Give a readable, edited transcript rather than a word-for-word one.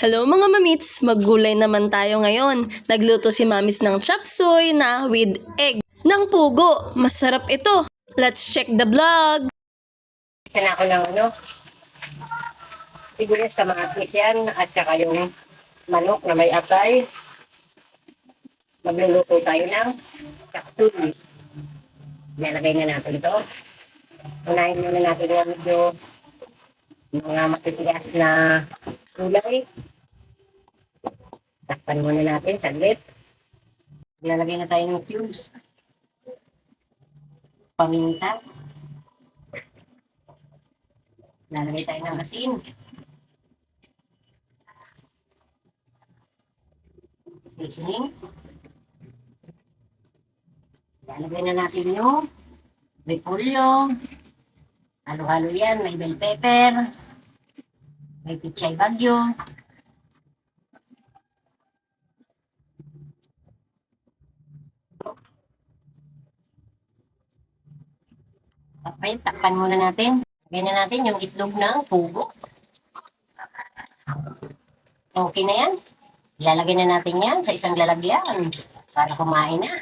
Hello mga mamits! Maggulay naman tayo ngayon. Nagluto si mamis ng chop suey na with egg ng pugo. Masarap ito. Let's check the vlog! Sana ako ng sibuyas, kamatis yan, at saka yung manok na may atay. Magluluto tayo ng chapsui. Ilalagay na natin ito. Unahin muna natin yung medyo mga matitigas na gulay. Takpan muna natin saglit. Ilalagay na tayo ng cubes. Paminta. Ilalagay tayo ng asin. Seasoning. Ilalagay na natin yung repolyo. Halo-halo yan. May bell pepper. May pichay bagyo. Okay, takpan muna natin. Lagyan na natin yung itlog ng pugo. Okay na yan. Ilalagay na natin yan sa isang lalagyan para kumain na.